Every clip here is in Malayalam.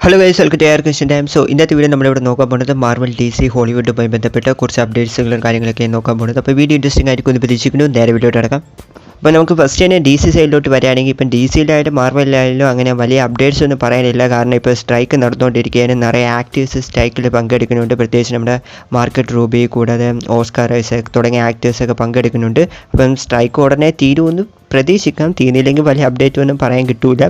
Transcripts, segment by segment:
Hello guys, welcome to question time. So ഇന്നത്തെ വീഡിയോ നമ്മളിവിടെ നോക്കാൻ പോകുന്നത് മാർവൽ DC ഹോളിവുഡുമായി ബന്ധപ്പെട്ട കുറച്ച് അപ്ഡേറ്റ്സുകളും കാര്യങ്ങളൊക്കെ നോക്കാൻ പോകുന്നത്. അപ്പോൾ വീഡിയോ ഇൻട്രസ്റ്റിംഗ് ആയിരിക്കും എന്ന് പ്രതീക്ഷിക്കുന്നു. നേരെ വീഡിയോട്ട് അടക്കാം. അപ്പോൾ നമുക്ക് ഫസ്റ്റ് തന്നെ DC സൈഡിലോട്ട് വരികയാണെങ്കിൽ ഇപ്പം DCയിലായാലും മാർവലിലായാലും അങ്ങനെ വലിയ അപ്ഡേറ്റ്സ് ഒന്നും പറയാനില്ല. കാരണം ഇപ്പോൾ സ്ട്രൈക്ക് നടന്നുകൊണ്ടിരിക്കുകയാണ്. നിറയെ ആക്ടേഴ്സ് സ്ട്രൈക്കിൽ പങ്കെടുക്കുന്നുണ്ട്. പ്രത്യേകിച്ച് നമ്മുടെ മാർക്കറ്റ് റൂബി കൂടാതെ ഓസ്കാർ ഐസക് തുടങ്ങിയ ആക്ടേഴ്സൊക്കെ പങ്കെടുക്കുന്നുണ്ട്. അപ്പം സ്ട്രൈക്ക് ഉടനെ തീരുമെന്ന് പ്രതീക്ഷിക്കാം. തീർന്നില്ലെങ്കിൽ വലിയ അപ്ഡേറ്റ് ഒന്നും പറയാൻ കിട്ടൂല.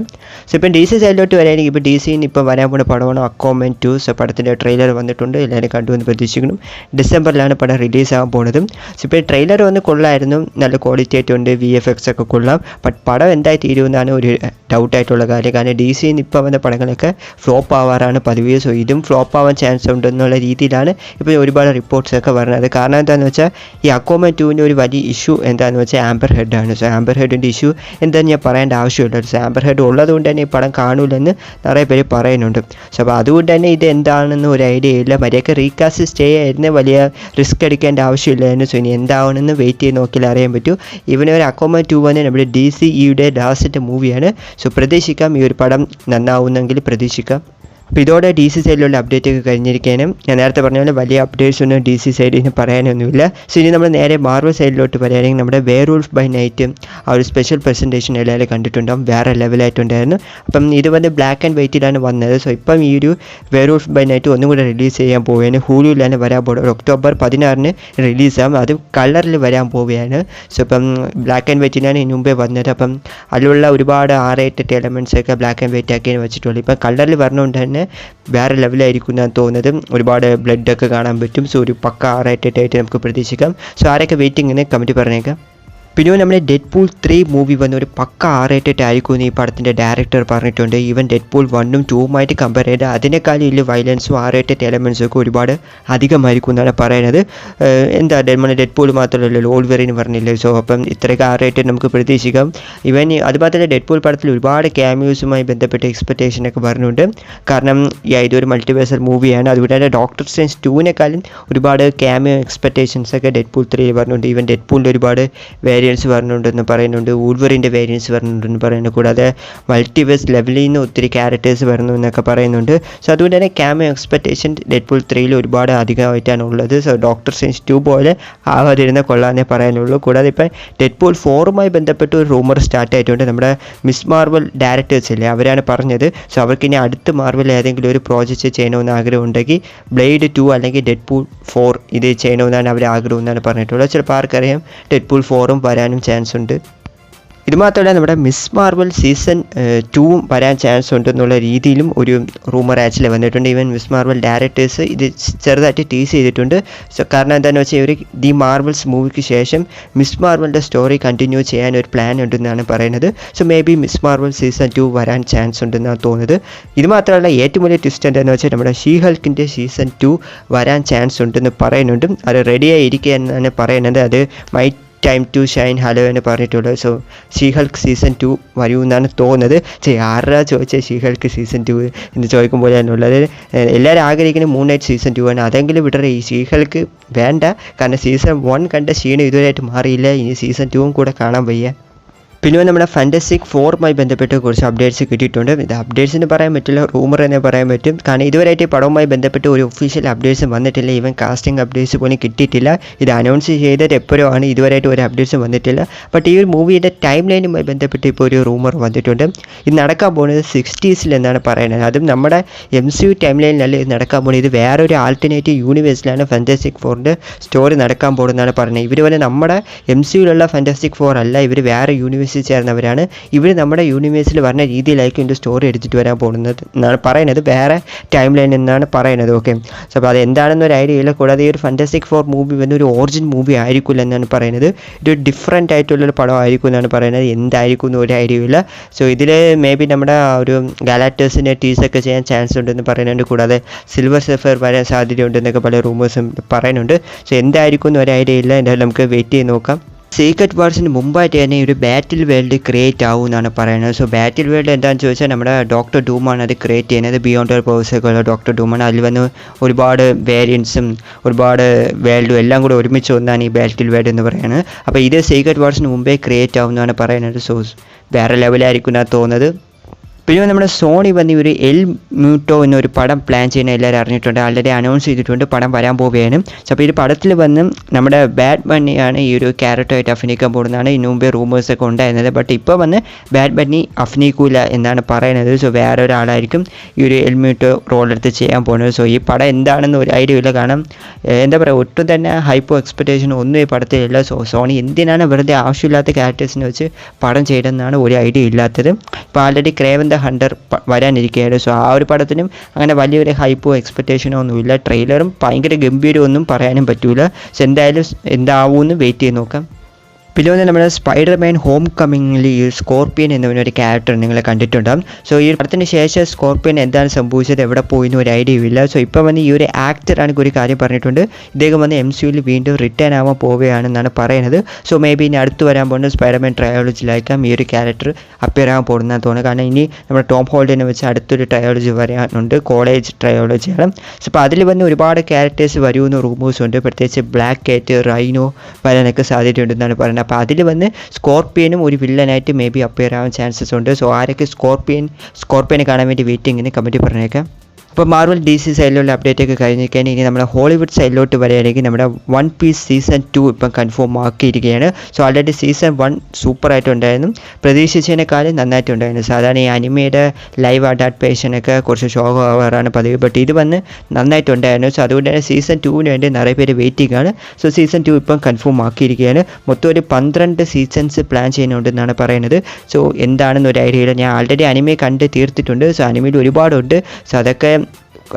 സോ ഇപ്പം DC സൈഡിലോട്ട് വരികയാണെങ്കിൽ ഇപ്പോൾ DCന്ന് ഇപ്പോൾ വരാൻ പോകുന്ന പടമാണ് അക്വാമൻ 2. സോ പടത്തിൻ്റെ ട്രെയിലർ വന്നിട്ടുണ്ട്. എല്ലാവരും കണ്ടു എന്ന് പ്രതീക്ഷിക്കണം. ഡിസംബറിലാണ് പടം റിലീസ് ആകാൻ പോകുന്നത്. സോ ഇപ്പോൾ ട്രെയിലർ വന്ന് കൊള്ളായിരുന്നു, നല്ല ക്വാളിറ്റി ആയിട്ടുണ്ട്, VFX ഒക്കെ കൊള്ളാം. ബട്ട് പടം എന്തായി തീരുമെന്നാണ് ഒരു ഡൗട്ടായിട്ടുള്ള കാര്യം. കാരണം DCന്ന് ഇപ്പോൾ വന്ന പടങ്ങളൊക്കെ ഫ്ലോപ്പ് ആവാറാണ് പതിവ്. സോ ഇതും ഫ്ലോപ്പ് ആവാൻ ചാൻസ് ഉണ്ടെന്നുള്ള രീതിയിലാണ് ഇപ്പോൾ ഒരുപാട് റിപ്പോർട്ട്സൊക്കെ വരുന്നത്. കാരണം എന്താണെന്ന് വെച്ചാൽ ഈ അക്വാമൻ 2ൻ്റെ ഒരു വലിയ ഇഷ്യൂ എന്താണെന്ന് വെച്ചാൽ ആംബർ ഹെഡാണ്. സോ ആംബർ ഹെഡിൻ്റെ ഇഷ്യൂ എന്താണെന്ന് ഞാൻ പറയേണ്ട ആവശ്യമില്ല. സോ ആംബർ ഹെഡ് ഉള്ളതുകൊണ്ട് തന്നെ ഈ പടം കാണൂലെന്ന് നിറയെ പേര് പറയുന്നുണ്ട്. സോ അപ്പോൾ അതുകൊണ്ട് തന്നെ ഇത് എന്താണെന്ന് ഒരു ഐഡിയ ഇല്ല. മര്യാദയ്ക്ക് റീകാസ്റ്റ് സ്റ്റേ ആയിരുന്നു, വലിയ റിസ്ക് എടുക്കേണ്ട ആവശ്യമില്ലായിരുന്നു. സോ ഇനി എന്താവണമെന്ന് വെയിറ്റ് ചെയ്ത് നോക്കിയാൽ അറിയാൻ പറ്റൂ. ഇവന് ഒരു അക്വാമൻ 2 വന്ന് നമ്മുടെ DCയുടെ ലാസ്റ്റത്തെ മൂവിയാണ്. സോ പ്രതീക്ഷിക്കാം, ഈ ഒരു പടം നന്നാവുന്നെങ്കിൽ പ്രതീക്ഷിക്കാം. അപ്പോൾ ഇതോടെ DC സൈഡിലുള്ള അപ്ഡേറ്റ് ഒക്കെ കഴിഞ്ഞിരിക്കാനും ഞാൻ നേരത്തെ പറഞ്ഞ പോലെ വലിയ അപ്ഡേറ്റ്സ് ഒന്നും DC സൈഡിൽ നിന്ന് പറയാനൊന്നുമില്ല. സോ ഇനി നമ്മൾ നേരെ മാർവൽ സൈഡിലോട്ട് പറയുകയാണെങ്കിൽ നമ്മുടെ വെയർവുൾഫ് ബൈ നൈറ്റ് ആ ഒരു സ്പെഷ്യൽ പ്രസൻറ്റേഷൻ എല്ലാവരും കണ്ടിട്ടുണ്ടാകും. വേറെ ലെവലായിട്ടുണ്ടായിരുന്നു. അപ്പം ഇത് വന്ന് ബ്ലാക്ക് ആൻഡ് വൈറ്റിലാണ് വന്നത്. സോ ഇപ്പം ഈ ഒരു വെയർവുൾഫ് ബൈ നൈറ്റ് ഒന്നും കൂടെ റിലീസ് ചെയ്യാൻ പോവുകയാണ്. ഹൂലുവിലാണ് വരാൻ പോകുന്നത്. ഒക്ടോബർ 16 റിലീസാകും. അത് കളറിൽ വരാൻ പോവുകയാണ്. സോ ഇപ്പം ബ്ലാക്ക് ആൻഡ് വൈറ്റിനാണ് ഇതിന് മുമ്പേ വന്നത്. അപ്പം അതിലുള്ള ഒരുപാട് 6-8 എലമെൻറ്റ്സ് ഒക്കെ ബ്ലാക്ക് ആൻഡ് വൈറ്റ് ആക്കിയാണ് വെച്ചിട്ടുള്ളൂ. ഇപ്പം കളറിൽ വരണോണ്ട് തന്നെ വേറെ ലെവലായിരിക്കും എന്നാണ് തോന്നുന്നത്. ഒരുപാട് ബ്ലഡൊക്കെ കാണാൻ പറ്റും. സോ ഒരു പക്ക 6-8 നമുക്ക് പ്രതീക്ഷിക്കാം. സോ ആരൊക്കെ വെയിറ്റിംഗ് കമൻറ്റ് പറഞ്ഞേക്കാം. പിന്നെ നമ്മുടെ ഡെഡ്പൂൾ 3 മൂവി വന്ന് ഒരു പക്ക 6-8 ആയിരിക്കും എന്ന് ഈ പടത്തിൻ്റെ ഡയറക്ടർ പറഞ്ഞിട്ടുണ്ട്. ഈവൻ ഡെഡ്പൂൾ 1ഉം 2ഉമായിട്ട് കമ്പയർ ചെയ്ത് അതിനേക്കാളും ഇതിൽ വയലൻസും 6-8 എലമെൻസും ഒക്കെ ഒരുപാട് അധികമായിരിക്കും എന്നാണ് പറയുന്നത്. എന്താ നമ്മുടെ ഡെഡ്പൂൾ മാത്രമല്ലല്ലോ, വോൾവറിൻ പറഞ്ഞില്ലേ. സോ അപ്പം ഇത്രയൊക്കെ 6-8 നമുക്ക് പ്രതീക്ഷിക്കാം. ഇവൻ അതുമാത്രമല്ല ഡെഡ്പൂൾ പടത്തിൽ ഒരുപാട് ക്യാമിയോസുമായി ബന്ധപ്പെട്ട എക്സ്പെക്റ്റേഷനൊക്കെ പറഞ്ഞിട്ടുണ്ട്. കാരണം ഇതൊരു മൾട്ടിവേഴ്സൽ മൂവിയാണ്. അതുകൊണ്ട് തന്നെ ഡോക്ടർ സ്ട്രേഞ്ച് 2നെക്കാളും ഒരുപാട് ക്യാമിയോ എക്സ്പെക്റ്റേഷൻസൊക്കെ ഡെഡ്പൂൾ 3 പറഞ്ഞിട്ടുണ്ട്. ഈവൻ ഡെഡ്പൂളിൻ്റെ ഒരുപാട് വേരിയൻസ് വരുന്നുണ്ടെന്ന് പറയുന്നുണ്ട്. വൂൾവറിൻ്റെ വേരിയൻസ് വരുന്നുണ്ടെന്ന് പറയുന്നുണ്ട്. കൂടാതെ മൾട്ടിവേഴ്സ് ലെവലിൽ നിന്ന് ഒത്തിരി ക്യാരക്ടേഴ്സ് വരുന്നു എന്നൊക്കെ പറയുന്നുണ്ട്. സോ അതുകൊണ്ട് തന്നെ ക്യാമിയോ എക്സ്പെക്റ്റേഷൻ ഡെഡ്പൂൾ 3 ഒരുപാട് അധികമായിട്ടാണ് ഉള്ളത്. സോ ഡോക്ടർ സ്ട്രേഞ്ച് 2 പോലെ ആവാതിരുന്ന കൊള്ളാന്നേ പറയാനുള്ളൂ. കൂടാതെ ഇപ്പം ഡെഡ്പൂൾ 4ഉമായി ബന്ധപ്പെട്ട് ഒരു റൂമർ സ്റ്റാർട്ട് ആയിട്ടുണ്ട്. നമ്മുടെ മിസ് മാർവൽ ഡയറക്ടേഴ്സ് ഇല്ലേ, അവരാണ് പറഞ്ഞത്. സോ അവർക്ക് ഇനി അടുത്ത മാർവൽ ഏതെങ്കിലും ഒരു പ്രോജക്റ്റ് ചെയ്യണമെന്ന് ആഗ്രഹമുണ്ടെങ്കിൽ ബ്ലേഡ് 2 അല്ലെങ്കിൽ ഡെഡ്പൂൾ 4 ഇത് ചെയ്യണമെന്നാണ് അവർ ആഗ്രഹം എന്നാണ് പറഞ്ഞിട്ടുള്ളത്. ചിലപ്പോൾ ആർക്കറിയാം ഡെഡ്പൂൾ 4ഉം വരാനും ചാൻസ് ഉണ്ട്. ഇതുമാത്രമല്ല നമ്മുടെ മിസ് മാർവൽ സീസൺ 2 വരാൻ ചാൻസ് ഉണ്ടെന്നുള്ള രീതിയിലും ഒരു റൂമർ ആക്ച്വലി വന്നിട്ടുണ്ട്. ഈവൻ മിസ് മാർവൽ ഡയറക്ടേഴ്സ് ഇത് ചെറുതായിട്ട് ടീസ് ചെയ്തിട്ടുണ്ട്. സോ കാരണം എന്താണെന്ന് വെച്ചാൽ ഇവർ ദി മാർവൽസ് മൂവിക്ക് ശേഷം മിസ് മാർവലിൻ്റെ സ്റ്റോറി കണ്ടിന്യൂ ചെയ്യാൻ ഒരു പ്ലാൻ ഉണ്ടെന്നാണ് പറയുന്നത്. So may be miss Marvel season 2 വരാൻ ചാൻസ് ഉണ്ടെന്നാണ് തോന്നുന്നത്. ഇത് മാത്രമല്ല ഏറ്റവും വലിയ ട്വിസ്റ്റ് എന്താണെന്ന് വെച്ചാൽ നമ്മുടെ ഷീ ഹൾക്കിൻ്റെ സീസൺ 2 വരാൻ ചാൻസ് ഉണ്ടെന്ന് പറയുന്നുണ്ട്. അത് റെഡിയായി ഇരിക്കുക എന്നാണ് പറയുന്നത്. അത് ടൈം ടു ഷൈൻ ഹലോ എന്ന് പറഞ്ഞിട്ടുള്ളത്. സോ ഷീ ഹൾക്ക് സീസൺ 2 വരുമെന്നാണ് തോന്നുന്നത്. ആരാ ചോദിച്ചാൽ ഷീ ഹൾക്ക് സീസൺ 2 എന്ന് ചോദിക്കുമ്പോൾ തന്നെയുള്ളത്. എല്ലാവരും ആഗ്രഹിക്കുന്ന മൂൺ നൈറ്റ് സീസൺ 2 ആണ്. അതെങ്കിലും വിടരെ ഈ ഷീ ഹൾക്ക് വേണ്ട. കാരണം സീസൺ 1 കണ്ട ക്ഷീണം ഇതുവരെയായിട്ട് മാറിയില്ല. ഇനി സീസൺ 2 കൂടെ കാണാൻ വയ്യ. പിന്നെ നമ്മുടെ ഫാൻറ്റസ്റ്റിക് 4മായി ബന്ധപ്പെട്ട് കുറച്ച് അപ്ഡേറ്റ്സ് കിട്ടിയിട്ടുണ്ട്. ഇത് അപ്ഡേറ്റ്സ് എന്ന് പറയാൻ പറ്റില്ല, റൂമർ തന്നെ പറയാൻ പറ്റും. കാരണം ഇതുവരെയായിട്ട് പടവുമായി ബന്ധപ്പെട്ട് ഒരു ഒഫീഷ്യൽ അപ്ഡേറ്റ്സും വന്നിട്ടില്ല. ഈവൻ കാസ്റ്റിംഗ് അപ്ഡേറ്റ്സ് പോലും കിട്ടിയിട്ടില്ല. ഇത് അനൗൺസ് ചെയ്തത് എപ്പോഴും ആണ്. ഇതുവരെയായിട്ട് ഒരു അപ്ഡേറ്റ്സും വന്നിട്ടില്ല. ബട്ട് ഈ ഒരു മൂവിയുടെ ടൈം ലൈനുമായി ബന്ധപ്പെട്ട് ഇപ്പോൾ ഒരു റൂമർ വന്നിട്ടുണ്ട്. ഇത് നടക്കാൻ പോകുന്നത് 60s എന്നാണ് പറയുന്നത്. അതും നമ്മുടെ MCU ടൈം ലൈനിലല്ല ഇത് നടക്കാൻ പോകുന്നത്. ഇത് വേറൊരു ആൾട്ടർനേറ്റീവ് യൂണിവേഴ്സിലാണ് ഫാൻറ്റസ്റ്റിക് 4ൻ്റെ സ്റ്റോറി നടക്കാൻ പോകുന്നതെന്നാണ് പറയുന്നത്. ഇവർ പോലെ നമ്മുടെ MCUയിലുള്ള ഫാൻറ്റസ്റ്റിക് 4 അല്ല, ഇവർ വേറെ യൂണിവേഴ്സ് ചേർന്നവരാണ്. ഇവർ നമ്മുടെ യൂണിവേഴ്സിൽ പറഞ്ഞ രീതിയിലായിരിക്കും ഇതിൻ്റെ സ്റ്റോറി എടുത്തിട്ട് വരാൻ പോകുന്നത് എന്നാണ് പറയുന്നത്. വേറെ ടൈം ലൈൻ എന്നാണ് പറയുന്നത്. ഓക്കെ, സോ അപ്പോൾ അത് എന്താണെന്നൊരു ഐഡിയ ഇല്ല. കൂടാതെ ഈ ഒരു ഫാൻറ്റസ്റ്റിക് 4 മൂവി വന്ന് ഒരു ഒറിജിൻ മൂവി ആയിരിക്കില്ല എന്നാണ് പറയുന്നത്. ഇതൊരു ഡിഫറെൻ്റ് ആയിട്ടുള്ളൊരു പടം ആയിരിക്കും എന്നാണ് പറയുന്നത്. എന്തായിരിക്കും എന്ന് ഒരു ഐഡിയ ഇല്ല. സോ ഇതിൽ മേ ബി നമ്മുടെ ഒരു ഗാലാക്ടേഴ്സിൻ്റെ ടീസൊക്കെ ചെയ്യാൻ ചാൻസ് ഉണ്ടെന്ന് പറയുന്നുണ്ട്. കൂടാതെ സിൽവർ സഫയർ വരാൻ സാധ്യതയുണ്ടെന്നൊക്കെ പല റൂമേഴ്സും പറയുന്നുണ്ട്. സോ എന്തായിരിക്കും എന്ന് ഒരു ഐഡിയ ഇല്ല. എന്തായാലും നമുക്ക് വെയിറ്റ് ചെയ്ത് നോക്കാം. സീക്രട്ട് വാർസിന് മുമ്പായിട്ട് തന്നെ ഒരു ബാറ്റിൽ വേൾഡ് ക്രിയേറ്റ് ആവും എന്നാണ് പറയുന്നത്. സോ ബാറ്റിൽ വേൾഡ് എന്താണെന്ന് ചോദിച്ചാൽ നമ്മുടെ ഡോക്ടർ ഡൂമാണ് അത് ക്രിയേറ്റ് ചെയ്യുന്നത്. ബിയോണ്ട് പവേഴ്സൊക്കെ ഉള്ള ഡോക്ടർ ഡൂമാണ്. അതിൽ വന്ന് ഒരുപാട് വേരിയൻസും ഒരുപാട് വേൾഡും എല്ലാം കൂടെ ഒരുമിച്ച് ഒന്നാണ് ഈ ബാറ്റിൽ വേൾഡ് എന്ന് പറയുന്നത്. അപ്പോൾ ഇത് സീക്രട്ട് വാർസിന് മുമ്പേ ക്രിയേറ്റ് ആവുമെന്നാണ് പറയുന്നത്. സോ വേറെ ലെവലായിരിക്കും എന്നാണ് തോന്നുന്നത്. പിന്നെ നമ്മുടെ സോണി വന്ന് ഒരു എൽ മ്യൂട്ടോ എന്നൊരു പടം പ്ലാൻ ചെയ്യുന്ന എല്ലാവരും അറിഞ്ഞിട്ടുണ്ട്, ആൾറെഡി അനൗൺസ് ചെയ്തിട്ടുണ്ട്, പടം വരാൻ പോവുകയാണ്. സോ അപ്പോൾ ഈ പടത്തിൽ വന്ന് നമ്മുടെ ബാഡ് ബണ്ണിയാണ് ഈ ഒരു ക്യാരക്ടറായിട്ട് അഭിനയിക്കാൻ പോകുന്നതാണ്. ഇതിനു മുമ്പേ റൂമേഴ്സൊക്കെ ഉണ്ടായിരുന്നത്. ബട്ട് ഇപ്പോൾ വന്ന് ബാഡ് ബണ്ണി അഭിനയിക്കൂല എന്നാണ് പറയുന്നത്. സോ വേറെ ഒരാളായിരിക്കും ഈ ഒരു എൽ മ്യൂട്ടോ റോളെടുത്ത് ചെയ്യാൻ പോകുന്നത്. സോ ഈ പടം എന്താണെന്ന് ഒരു ഐഡിയ ഇല്ല, കാരണം എന്താ പറയുക, ഒട്ടും തന്നെ ഹൈപ്പോ എക്സ്പെക്റ്റേഷൻ ഒന്നും ഈ പടത്തിലില്ല. സോ സോണി എന്തിനാണ് വെറുതെ ആവശ്യമില്ലാത്ത ക്യാരക്ടേഴ്സിനെ വെച്ച് പടം ചെയ്തെന്നാണ് ഒരു ഐഡിയ ഇല്ലാത്തത്. ഇപ്പോൾ ആൾറെഡി ക്രേവൻ ദ ഹണ്ടർ വരാനിരിക്കുകയാണ്. സോ ആ ഒരു പടത്തിനും അങ്ങനെ വലിയൊരു ഹൈപ്പോ എക്സ്പെക്റ്റേഷനോ ഒന്നുമില്ല. ട്രെയിലറും ഭയങ്കര ഗംഭീരമൊന്നും പറയാനും പറ്റൂല. സോ എന്തായാലും എന്താവുമെന്ന് വെയിറ്റ് ചെയ്ത് നോക്കാം. പിന്നെ ഒന്ന് നമ്മുടെ സ്പൈഡർമാൻ ഹോം കമ്മിങ്ങിൽ ഈ സ്കോർപ്പിയൻ എന്നൊരു ക്യാരക്ടർ നിങ്ങൾ കണ്ടിട്ടുണ്ടാകും. സോ ഈ പടത്തിന് ശേഷം സ്കോർപ്പിയൻ എന്താണ് സംഭവിച്ചത്, എവിടെ പോയിന്ന് ഒരു ഐഡിയ ഇല്ല. സോ ഇപ്പോൾ വന്ന് ഈ ഒരു ആക്ടറാണ് ഒരു കാര്യം പറഞ്ഞിട്ടുണ്ട്, ഇദ്ദേഹം വന്ന് MCUവിൽ വീണ്ടും റിട്ടേൺ ആവാൻ പോവുകയാണെന്നാണ് പറയുന്നത്. സോ മേ ബി ഇനി അടുത്ത് വരാൻ പോകുന്ന സ്പൈഡർമാൻ ട്രയോളജിയിലായിരിക്കാം ഈ ഒരു ക്യാരക്ടർ അപ്പിയർ ആകാൻ പോകുന്നതെന്ന് തോന്നുന്നു. കാരണം ഇനി നമ്മുടെ ടോം ഹോൾഡിനെ വെച്ച് അടുത്തൊരു ട്രയോളജി വരാനുണ്ട്, കോളേജ് ട്രയോളജിയാണ്. സോ അപ്പോൾ അതിൽ വന്ന് ഒരുപാട് ക്യാരക്ടേഴ്സ് വരുമെന്ന് റൂമേഴ്സ് ഉണ്ട്. പ്രത്യേകിച്ച് ബ്ലാക്ക് കാറ്റ്, റൈനോ വരാനൊക്കെ സാധ്യതയുണ്ടെന്നാണ് പറയുന്നത്. അപ്പോൾ അതിൽ വന്ന് സ്കോർപ്പിയനും ഒരു വില്ലനായിട്ട് മേ ബി അപ്പിയർ ആവാൻ ചാൻസസ് ഉണ്ട്. സോ ആരൊക്കെ സ്കോർപ്പിയനെ കാണാൻ വേണ്ടി വെയിറ്റിംഗ് കമൻറ്റ് പറഞ്ഞേക്കാം. അപ്പോൾ മാർവൽ DC സൈഡിലുള്ള അപ്ഡേറ്റൊക്കെ കഴിഞ്ഞിരിക്കാൻ ഇനി നമ്മുടെ ഹോളിവുഡ് സൈഡിലോട്ട് വരികയാണെങ്കിൽ നമ്മുടെ വൺ പീസ് സീസൺ 2 ഇപ്പം കൺഫേം ആക്കിയിരിക്കുകയാണ്. സോ ആൾറെഡി സീസൺ 1 സൂപ്പറായിട്ടുണ്ടായിരുന്നു, പ്രതീക്ഷിച്ചതിനേക്കാളും നന്നായിട്ടുണ്ടായിരുന്നു. സാധാരണ ഈ അനിമയുടെ ലൈവ് അഡാപ്റ്റേഷനൊക്കെ കുറച്ച് ഷോക്ക് ആവാറാണ് പതിവ്, ബട്ട് ഇത് വന്ന് നന്നായിട്ടുണ്ടായിരുന്നു. സോ അതുകൊണ്ട് തന്നെ സീസൺ 2 വേണ്ടി നിറയെ പേര് വെയിറ്റിംഗ് ആണ്. സോ സീസൺ 2 ഇപ്പം കൺഫേം ആക്കിയിരിക്കുകയാണ്. മൊത്തം ഒരു 12 സീസൺസ് പ്ലാൻ ചെയ്യുന്നുണ്ടെന്നാണ് പറയുന്നത്. സോ എന്താണെന്ന് ഒരു ഐഡിയ ഇല്ല. ഞാൻ ആൾറെഡി അനിമയെ കണ്ട് തീർത്തിട്ടുണ്ട്. സോ അനിമയിൽ ഒരുപാടുണ്ട്. സോ അതൊക്കെ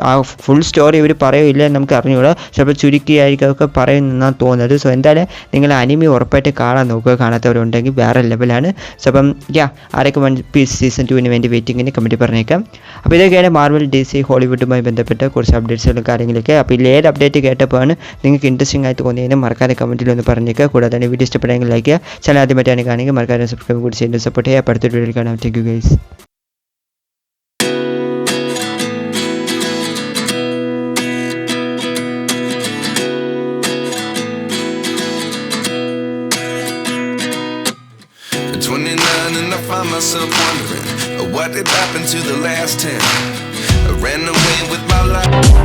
ആ ഫുൾ സ്റ്റോറി ഇവർ പറയില്ല, നമുക്ക് അറിഞ്ഞുകൂടാ, ചിലപ്പോൾ ചുരുക്കിയായിരിക്കും ഒക്കെ പറയുന്നതെന്നാണ് തോന്നുന്നത്. സോ എന്തായാലും നിങ്ങൾ അനിമി ഉറപ്പായിട്ട് കാണാൻ നോക്കുക, കാണാത്തവരുണ്ടെങ്കിൽ വേറെ ലെവലാണ്. സോ അപ്പം ആരൊക്കെ വൺ പീസ് സീസൺ 2 വേണ്ടി വെയിറ്റിങ്ങിന് കമൻറ്റ് പറഞ്ഞേക്കാം. അപ്പോൾ ഇതൊക്കെയാണ് മാർവൽ DC ഹോളിവുഡുമായി ബന്ധപ്പെട്ട കുറച്ച് അപ്ഡേറ്റ്സുകളും കാര്യങ്ങളൊക്കെ. അപ്പോൾ ഇതിൽ ഏത് അപ്ഡേറ്റ് കേട്ടപ്പോഴാണ് നിങ്ങൾക്ക് ഇൻട്രസ്റ്റിംഗ് ആയിട്ട് തോന്നിയതിന് മറക്കാതെ കമൻറ്റിൽ ഒന്ന് പറഞ്ഞേക്കുക. കൂടാതെ തന്നെ വീഡിയോ ഇഷ്ടപ്പെടുമെങ്കിൽ ലൈക്ക് ചെയ്യുക, ചാനൽ ആദ്യമായിട്ടാണ് കാണുമെങ്കിൽ മറക്കാതെ സബ്സ്ക്രൈബ് കൂടി ചെയ്ത് സപ്പോർട്ട് ചെയ്യുക. അടുത്ത വീഡിയോയിൽ കാണാം. Thank you guys. And I find myself wondering what did happen to the last 10. I ran away with my life.